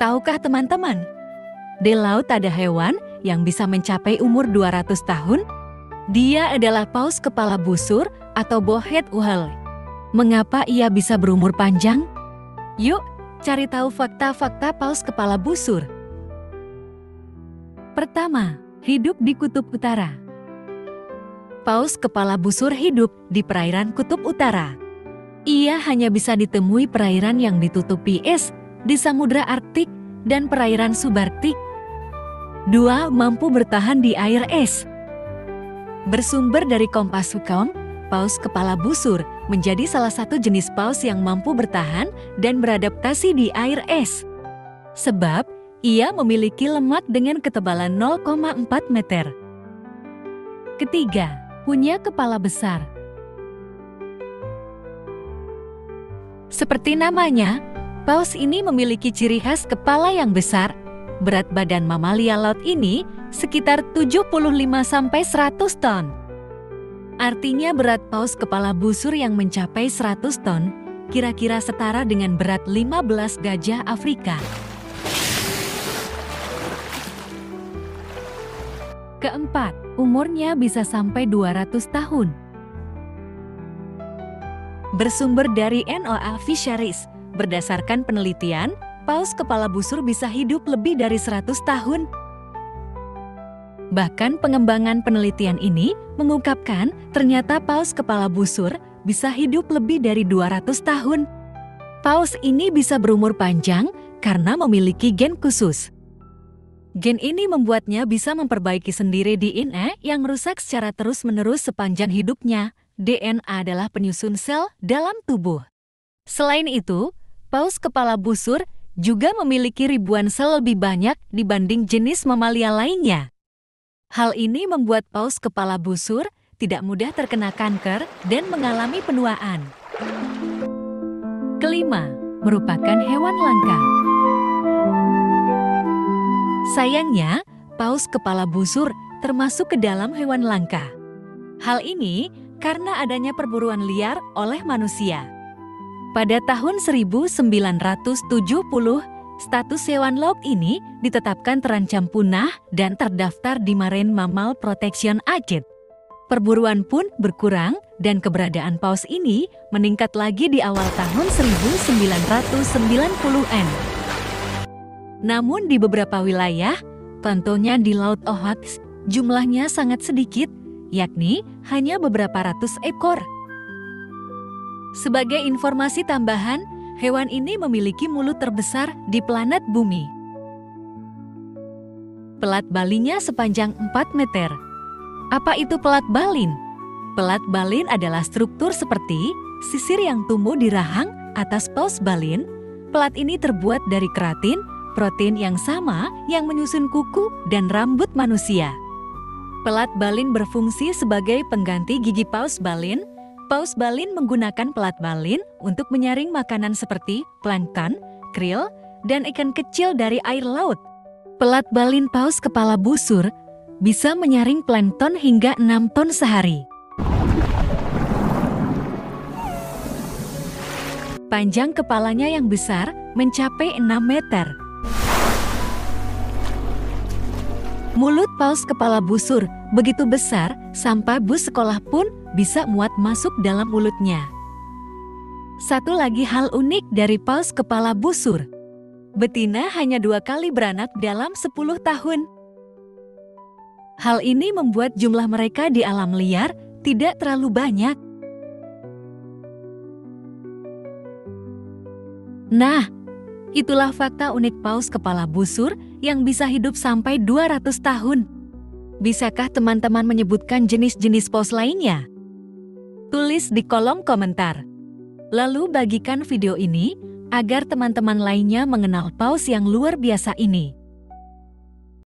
Tahukah teman-teman, di laut ada hewan yang bisa mencapai umur 200 tahun? Dia adalah paus kepala busur atau bowhead whale. Mengapa ia bisa berumur panjang? Yuk, cari tahu fakta-fakta paus kepala busur. Pertama, hidup di Kutub Utara. Paus kepala busur hidup di perairan Kutub Utara. Ia hanya bisa ditemui perairan yang ditutupi es di Samudra Arktik dan perairan subarktik. 2. Mampu bertahan di air es. Bersumber dari kompas.com, paus kepala busur menjadi salah satu jenis paus yang mampu bertahan dan beradaptasi di air es. Sebab, ia memiliki lemak dengan ketebalan 0,4 meter. Ketiga, punya kepala besar. Seperti namanya, paus ini memiliki ciri khas kepala yang besar. Berat badan mamalia laut ini sekitar 75-100 ton. Artinya berat paus kepala busur yang mencapai 100 ton, kira-kira setara dengan berat 15 gajah Afrika. Keempat, umurnya bisa sampai 200 tahun. Bersumber dari NOAA Fisheries, berdasarkan penelitian, paus kepala busur bisa hidup lebih dari 100 tahun. Bahkan pengembangan penelitian ini mengungkapkan ternyata paus kepala busur bisa hidup lebih dari 200 tahun. Paus ini bisa berumur panjang karena memiliki gen khusus. Gen ini membuatnya bisa memperbaiki sendiri DNA yang rusak secara terus-menerus sepanjang hidupnya. DNA adalah penyusun sel dalam tubuh. Selain itu, paus kepala busur juga memiliki ribuan sel lebih banyak dibanding jenis mamalia lainnya. Hal ini membuat paus kepala busur tidak mudah terkena kanker dan mengalami penuaan. Kelima, merupakan hewan langka. Sayangnya, paus kepala busur termasuk ke dalam hewan langka. Hal ini karena adanya perburuan liar oleh manusia. Pada tahun 1970, status hewan laut ini ditetapkan terancam punah dan terdaftar di Marine Mammal Protection Act. Perburuan pun berkurang dan keberadaan paus ini meningkat lagi di awal tahun 1990-an. Namun di beberapa wilayah, contohnya di Laut Okhotsk, jumlahnya sangat sedikit, yakni hanya beberapa ratus ekor. Sebagai informasi tambahan, hewan ini memiliki mulut terbesar di planet Bumi. Pelat balinya sepanjang 4 meter. Apa itu pelat balin? Pelat balin adalah struktur seperti sisir yang tumbuh di rahang atas paus balin. Pelat ini terbuat dari keratin, protein yang sama yang menyusun kuku dan rambut manusia. Pelat balin berfungsi sebagai pengganti gigi paus balin. Paus balin menggunakan pelat balin untuk menyaring makanan seperti plankton, krill, dan ikan kecil dari air laut. Pelat balin paus kepala busur bisa menyaring plankton hingga 6 ton sehari. Panjang kepalanya yang besar mencapai 6 meter. Mulut paus kepala busur begitu besar sampai bus sekolah pun bisa muat masuk dalam mulutnya. Satu lagi hal unik dari paus kepala busur. Betina hanya 2 kali beranak dalam 10 tahun. Hal ini membuat jumlah mereka di alam liar tidak terlalu banyak. Nah, itulah fakta unik paus kepala busur yang bisa hidup sampai 200 tahun. Bisakah teman-teman menyebutkan jenis-jenis paus lainnya? Tulis di kolom komentar. Lalu bagikan video ini agar teman-teman lainnya mengenal paus yang luar biasa ini.